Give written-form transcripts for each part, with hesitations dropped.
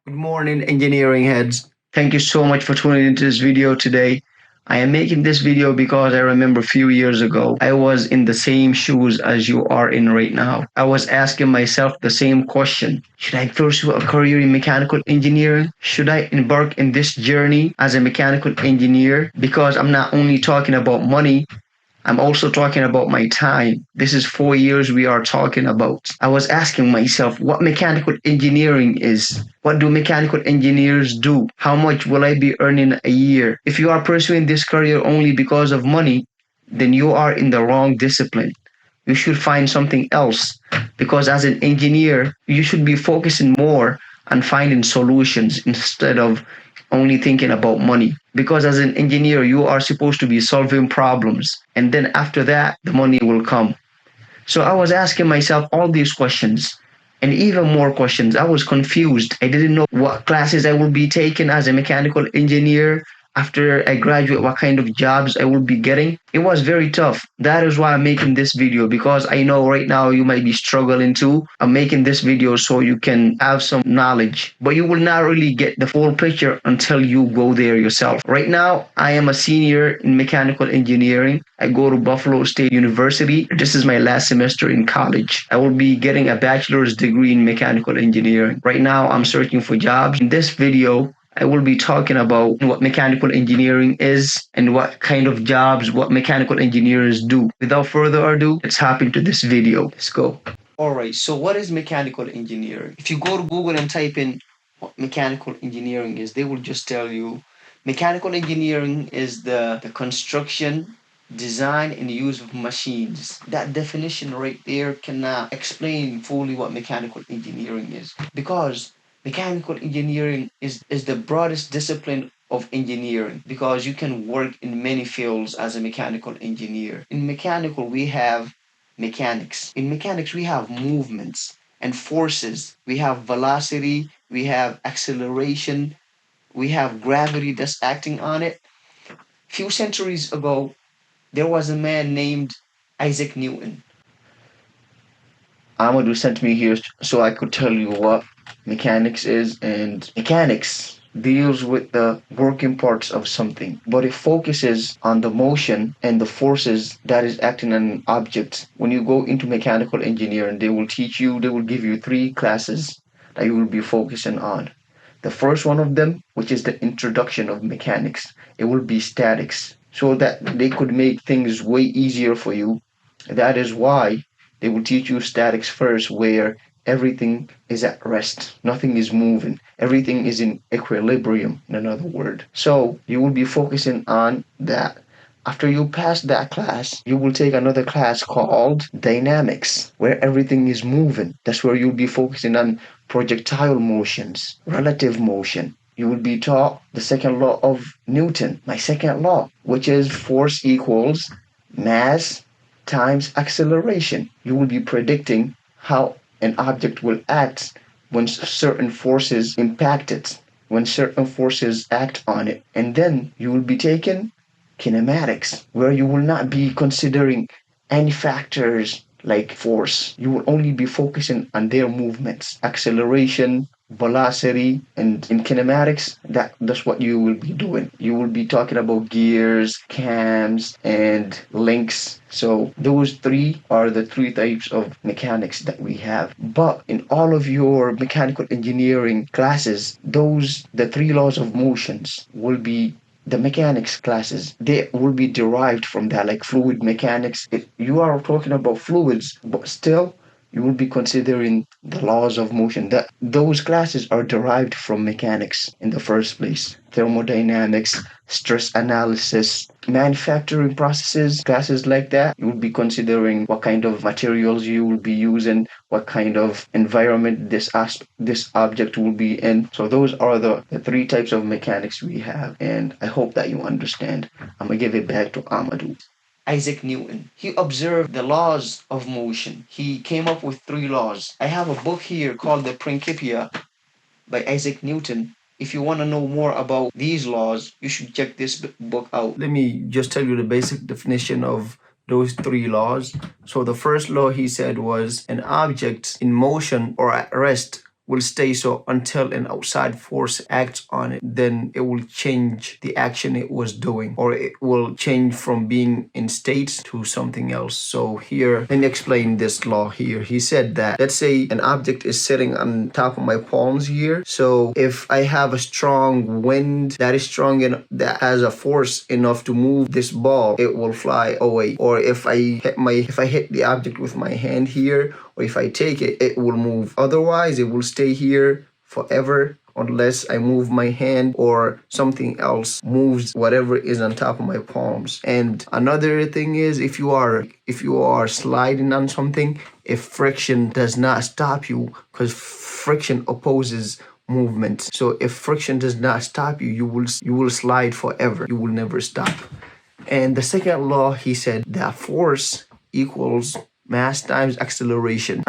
Good morning, engineering heads. Thank you so much for tuning into this video today. I am making this video because I remember a few years ago, I was in the same shoes as you are in right now. I was asking myself the same question. Should I pursue a career in mechanical engineering? Should I embark in this journey as a mechanical engineer? Because I'm not only talking about money, I'm also talking about my time. This is 4 years we are talking about. I was asking myself what mechanical engineering is. What do mechanical engineers do? How much will I be earning a year? If you are pursuing this career only because of money, then you are in the wrong discipline. You should find something else because as an engineer, you should be focusing more on finding solutions instead of only thinking about money. Because as an engineer, you are supposed to be solving problems. And then after that, the money will come. So I was asking myself all these questions and even more questions. I was confused. I didn't know what classes I would be taking as a mechanical engineer. After I graduate, what kind of jobs I will be getting. It was very tough. That is why I'm making this video because I know right now you might be struggling too. I'm making this video so you can have some knowledge, but you will not really get the full picture until you go there yourself. Right now, I am a senior in mechanical engineering. I go to Buffalo State University. This is my last semester in college. I will be getting a bachelor's degree in mechanical engineering. Right now, I'm searching for jobs. In this video, I will be talking about what mechanical engineering is and what kind of jobs what mechanical engineers do. Without further ado, let's hop into this video. Let's go. All right, so what is mechanical engineering? If you go to Google and type in what mechanical engineering is, they will just tell you mechanical engineering is the construction, design, and use of machines. That definition right there cannot explain fully what mechanical engineering is because mechanical engineering is the broadest discipline of engineering because you can work in many fields as a mechanical engineer. In mechanical, we have mechanics. In mechanics, we have movements and forces. We have velocity, we have acceleration, we have gravity that's acting on it. Few centuries ago, there was a man named Isaac Newton. Amadou sent me here so I could tell you what mechanics is, and mechanics deals with the working parts of something, but it focuses on the motion and the forces that is acting on an object. When you go into mechanical engineering, they will give you three classes that you will be focusing on. The first one of them, which is the introduction of mechanics, it will be statics, so that they could make things way easier for you. That is why they will teach you statics first, where everything is at rest, nothing is moving, everything is in equilibrium, in another word. So you will be focusing on that. After you pass that class, you will take another class called dynamics, where everything is moving. That's where you'll be focusing on projectile motions, relative motion. You will be taught the second law of Newton, my second law, which is force equals mass times acceleration. You will be predicting how an object will act when certain forces impact it, when certain forces act on it. And then you will be taking kinematics, where you will not be considering any factors like force. You will only be focusing on their movements, acceleration, velocity, and in kinematics, that's what you will be doing. You will be talking about gears, cams, and links. So those three are the three types of mechanics that we have. But in all of your mechanical engineering classes, the three laws of motions will be the mechanics classes. They will be derived from that, like fluid mechanics. You are talking about fluids, but still you will be considering the laws of motion. That those classes are derived from mechanics in the first place. Thermodynamics, stress analysis, manufacturing processes, classes like that. You will be considering what kind of materials you will be using, what kind of environment this object will be in. So those are the three types of mechanics we have, and I hope that you understand. I'm gonna give it back to Amadou. Isaac Newton. He observed the laws of motion. He came up with three laws. I have a book here called The Principia by Isaac Newton. If you want to know more about these laws, you should check this book out. Let me just tell you the basic definition of those three laws. So the first law he said was an object in motion or at rest will stay so until an outside force acts on it. Then it will change the action it was doing, or it will change from being in states to something else. So here, let me explain this law here. He said that, let's say an object is sitting on top of my palms here. So if I have a strong wind that is strong and that has a force enough to move this ball, it will fly away. Or if I hit the object with my hand here, or if I take it, it will move. Otherwise, it will stay here forever unless I move my hand or something else moves whatever is on top of my palms. And another thing is, if you are sliding on something, if friction does not stop you, because friction opposes movement. So if friction does not stop you, you will slide forever. You will never stop. And the second law, he said that force equals mass times acceleration.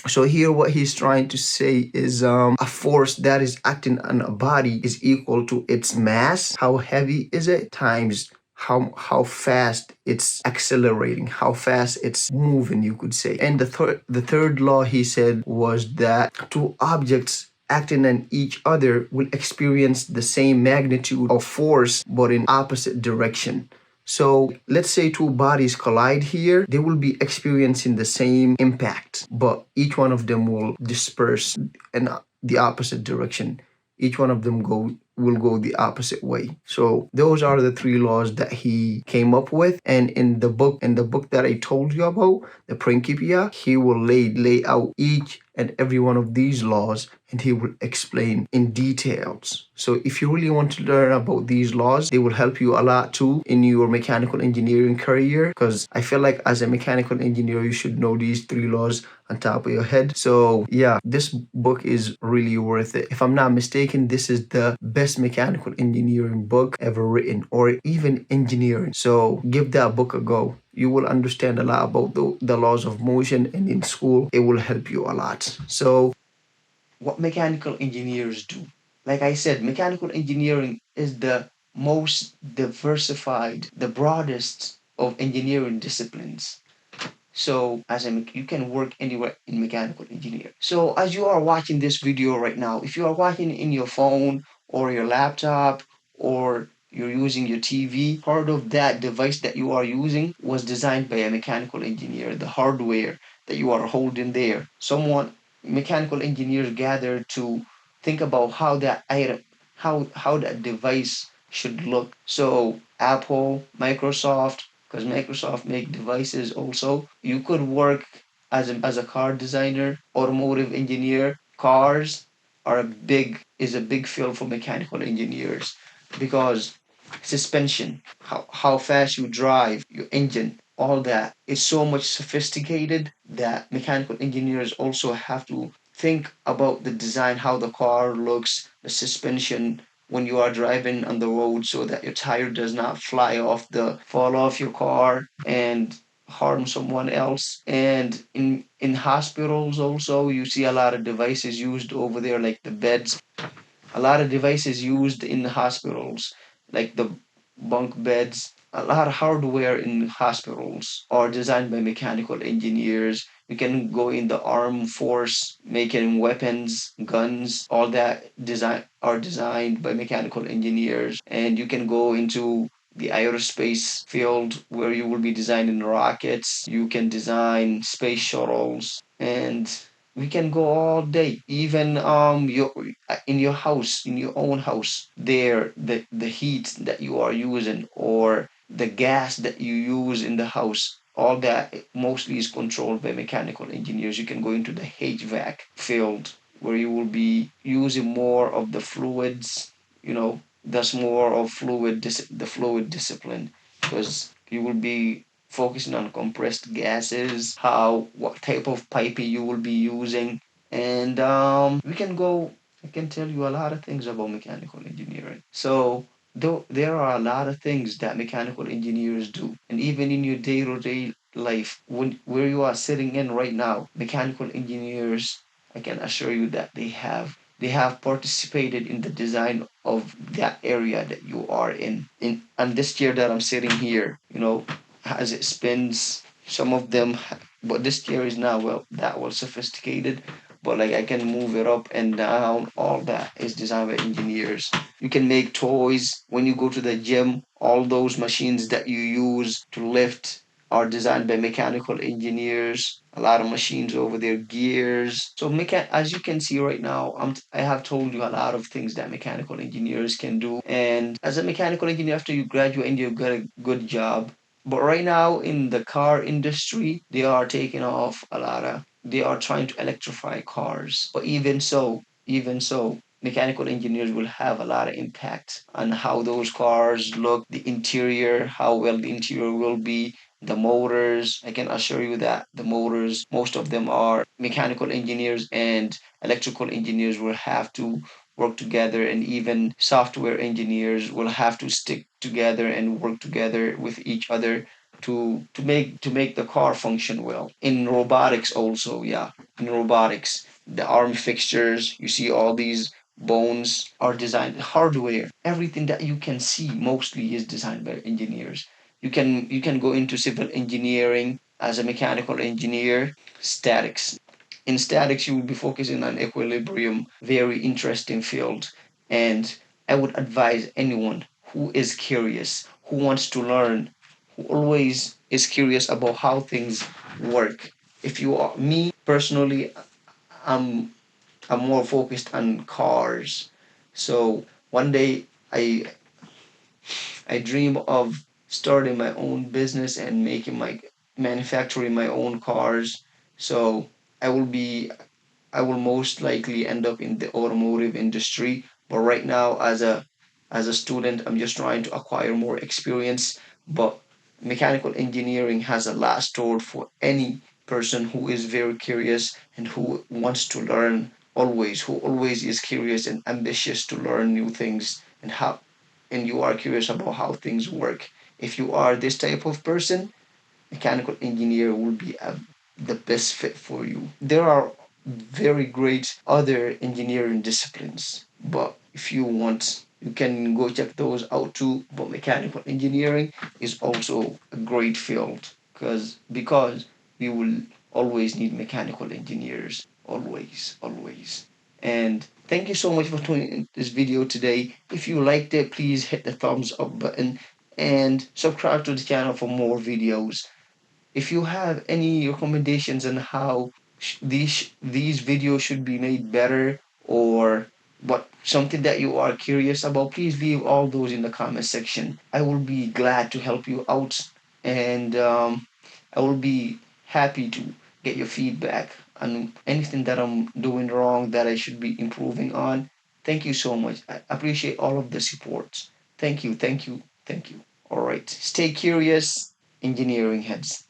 So here what he's trying to say is a force that is acting on a body is equal to its mass, how heavy is it, times how fast it's accelerating, how fast it's moving, you could say. And the third law he said was that two objects acting on each other will experience the same magnitude of force but in opposite direction. So let's say two bodies collide here, they will be experiencing the same impact, but each one of them will disperse in the opposite direction. Each one of them will go the opposite way. So those are the three laws that he came up with. And in the book that I told you about, the Principia, he will lay out each and every one of these laws, and he will explain in details. So if you really want to learn about these laws, they will help you a lot too in your mechanical engineering career, because I feel like as a mechanical engineer, you should know these three laws on top of your head. So yeah, this book is really worth it. If I'm not mistaken, this is the best mechanical engineering book ever written, or even engineering. So give that book a go. You will understand a lot about the laws of motion, and in school, it will help you a lot. So what mechanical engineers do. Like I said, mechanical engineering is the most diversified, the broadest of engineering disciplines. So you can work anywhere in mechanical engineering. So as you are watching this video right now, if you are watching in your phone or your laptop, or you're using your TV, part of that device that you are using was designed by a mechanical engineer. The hardware that you are holding there, mechanical engineers gather to think about how that item, how that device should look. So Apple, Microsoft, because Microsoft make devices also. You could work as a car designer, automotive engineer. Cars is a big field for mechanical engineers, because suspension, how fast you drive, your engine, all that is so much sophisticated that mechanical engineers also have to think about the design, how the car looks, the suspension when you are driving on the road, so that your tire does not fall off your car and harm someone else. And in hospitals also, you see a lot of devices used over there, like the beds. A lot of devices used in hospitals, like the bunk beds. A lot of hardware in hospitals are designed by mechanical engineers. You can go in the armed force, making weapons, guns, all that design are designed by mechanical engineers. And you can go into the aerospace field, where you will be designing rockets. You can design space shuttles, and we can go all day. Even in your house, in your own house, there, the heat that you are using, or the gas that you use in the house, all that mostly is controlled by mechanical engineers. You can go into the HVAC field, where you will be using more of the fluids. That's more of the fluid discipline, because you will be focusing on compressed gases, what type of piping you will be using. And I can tell you a lot of things about mechanical engineering. So though there are a lot of things that mechanical engineers do, and even in your day-to-day life, where you are sitting in right now, mechanical engineers, I can assure you that they have participated in the design of that area that you are in. On this chair that I'm sitting here, as it spins, some of them, but this chair is not that well sophisticated. but like I can move it up and down. All that is designed by engineers. You can make toys when you go to the gym. All those machines that you use to lift are designed by mechanical engineers. A lot of machines over there, gears. So as you can see right now, I have told you a lot of things that mechanical engineers can do. And as a mechanical engineer, after you graduate and you get a good job, but right now in the car industry, they are taking off a lot of, they are trying to electrify cars. But even so, mechanical engineers will have a lot of impact on how those cars look, the interior, how well the interior will be, the motors. I can assure you that the motors, most of them are mechanical engineers and electrical engineers will have to work together, and even software engineers will have to stick together and work together with each other to make the car function well. In robotics also, yeah. In robotics, the arm fixtures, you see all these bones are designed hardware. Everything that you can see mostly is designed by engineers. You can go into civil engineering as a mechanical engineer, statics. In statics, you will be focusing on equilibrium, very interesting field. And I would advise anyone who is curious, who wants to learn, who always is curious about how things work. If you are me personally, I'm I'm more focused on cars. So one day I dream of starting my own business and making my manufacturing my own cars. So I will be I will most likely end up in the automotive industry. But right now, as a student, I'm just trying to acquire more experience. But mechanical engineering has a lot stored for any person who is very curious and who wants to learn always, who always is curious and ambitious to learn new things and you are curious about how things work. If you are this type of person, mechanical engineer will be the best fit for you. There are very great other engineering disciplines, but if you want, you can go check those out too. But mechanical engineering is also a great field because we will always need mechanical engineers, always. And thank you so much for tuning in this video today. If you liked it, please hit the thumbs up button and subscribe to the channel for more videos. If you have any recommendations on how these videos should be made better, or what something that you are curious about, please leave all those in the comment section. I will be glad to help you out, and I will be happy to get your feedback on anything that I'm doing wrong that I should be improving on. Thank you so much. I appreciate all of the support. Thank you. All right, stay curious, engineering heads.